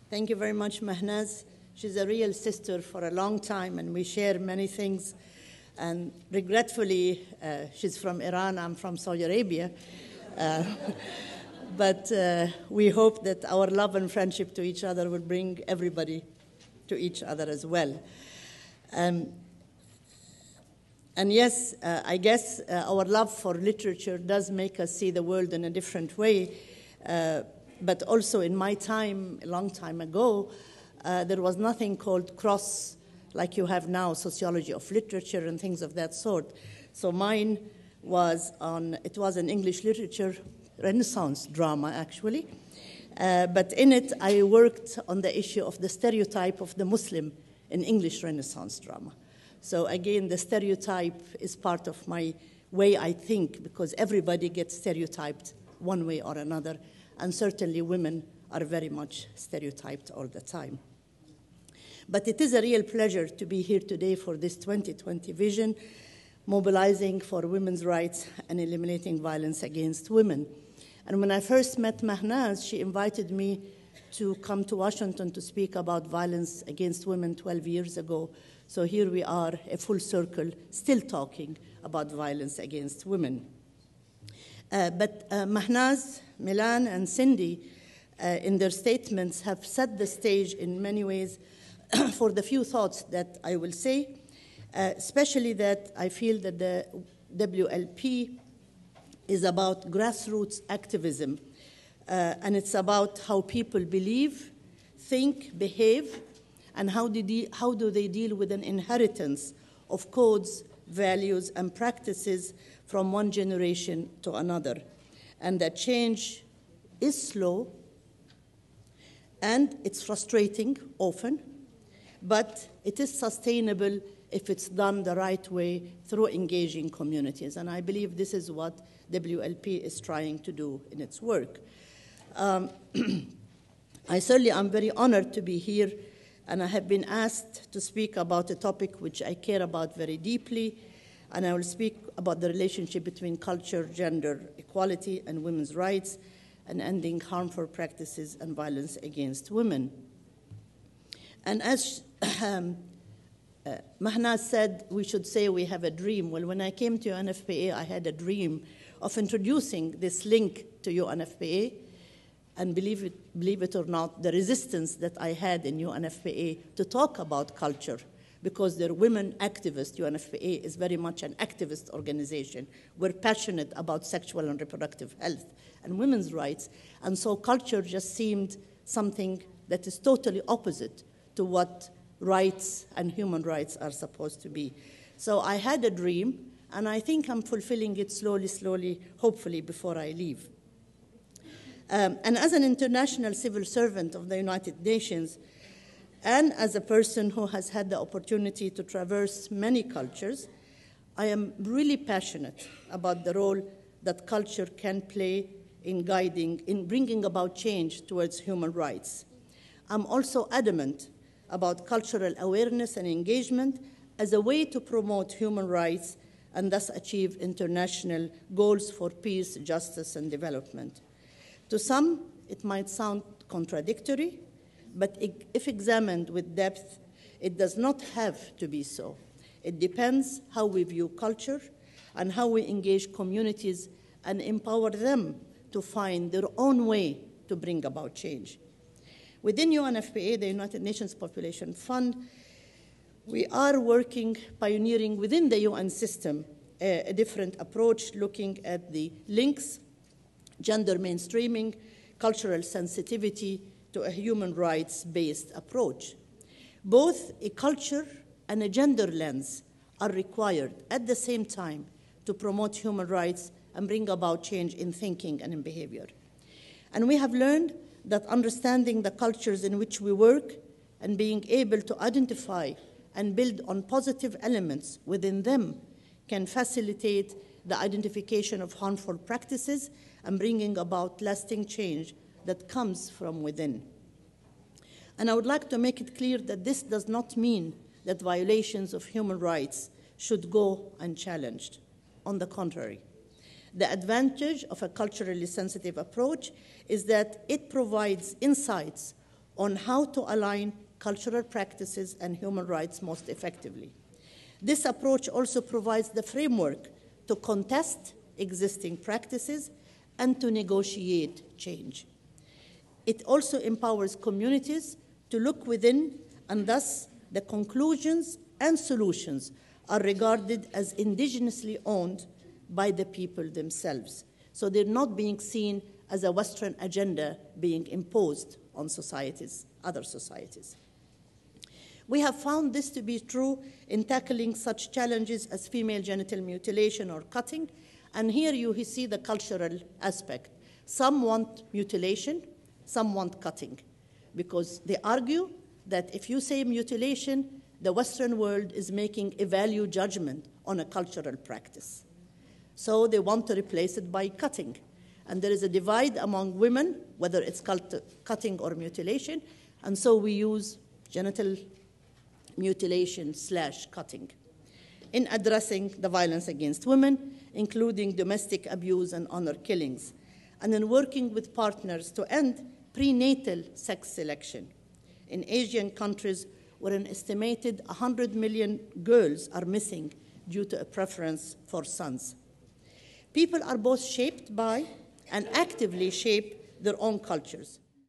Thank you very much, Mahnaz. She's a real sister for a long time, and we share many things. And regretfully, she's from Iran, I'm from Saudi Arabia. But we hope that our love and friendship to each other will bring everybody to each other as well. And yes, I guess our love for literature does make us see the world in a different way. But also in my time, a long time ago, there was nothing called cross like you have now, sociology of literature and things of that sort. So mine was it was an English literature Renaissance drama, actually. But in it, I worked on the issue of the stereotype of the Muslim in English Renaissance drama. So again, the stereotype is part of my way I think, because everybody gets stereotyped one way or another, and certainly women are very much stereotyped all the time. But it is a real pleasure to be here today for this 2020 vision, mobilizing for women's rights and eliminating violence against women. And when I first met Mahnaz, she invited me to come to Washington to speak about violence against women 12 years ago. So here we are, a full circle, still talking about violence against women. But Mahnaz, Melanne, and Cindy, in their statements, have set the stage in many ways for the few thoughts that I will say, especially that I feel that the WLP is about grassroots activism, and it's about how people believe, think, behave, and how do they deal with an inheritance of codes, values, and practices from one generation to another. And that change is slow, and it's frustrating often, but it is sustainable if it's done the right way through engaging communities. And I believe this is what WLP is trying to do in its work. I certainly am very honored to be here, and I have been asked to speak about a topic which I care about very deeply, and I will speak about the relationship between culture, gender equality, and women's rights, and ending harmful practices and violence against women. And as Mahnaz said, we should say we have a dream. Well, when I came to UNFPA, I had a dream of introducing this link to UNFPA, and believe it or not, the resistance that I had in UNFPA to talk about culture, because they're women activists. UNFPA is very much an activist organization. We're passionate about sexual and reproductive health and women's rights, and so culture just seemed something that is totally opposite to what rights and human rights are supposed to be. So I had a dream, and I think I'm fulfilling it slowly, hopefully, before I leave. And as an international civil servant of the United Nations, and as a person who has had the opportunity to traverse many cultures, I am really passionate about the role that culture can play in guiding, in bringing about change towards human rights. I'm also adamant about cultural awareness and engagement as a way to promote human rights and thus achieve international goals for peace, justice, and development. To some, it might sound contradictory, but if examined with depth, it does not have to be so. It depends how we view culture and how we engage communities and empower them to find their own way to bring about change. Within UNFPA, the United Nations Population Fund, we are working, pioneering within the UN system, a different approach, looking at the links, gender mainstreaming, cultural sensitivity to a human rights-based approach. Both a culture and a gender lens are required at the same time to promote human rights and bring about change in thinking and in behavior. And we have learned that understanding the cultures in which we work and being able to identify and build on positive elements within them can facilitate the identification of harmful practices and bringing about lasting change that comes from within. And I would like to make it clear that this does not mean that violations of human rights should go unchallenged. On the contrary, the advantage of a culturally sensitive approach is that it provides insights on how to align cultural practices and human rights most effectively. This approach also provides the framework to contest existing practices and to negotiate change. It also empowers communities to look within, and thus the conclusions and solutions are regarded as indigenously owned by the people themselves. So they're not being seen as a Western agenda being imposed on societies, other societies. We have found this to be true in tackling such challenges as female genital mutilation or cutting, and here you see the cultural aspect. Some want mutilation, some want cutting, because they argue that if you say mutilation, the Western world is making a value judgment on a cultural practice. So they want to replace it by cutting. And there is a divide among women, whether it's cutting or mutilation, and so we use genital mutilation / cutting in addressing the violence against women, including domestic abuse and honor killings, and in working with partners to end prenatal sex selection. In Asian countries, where an estimated 100 million girls are missing due to a preference for sons. People are both shaped by and actively shape their own cultures.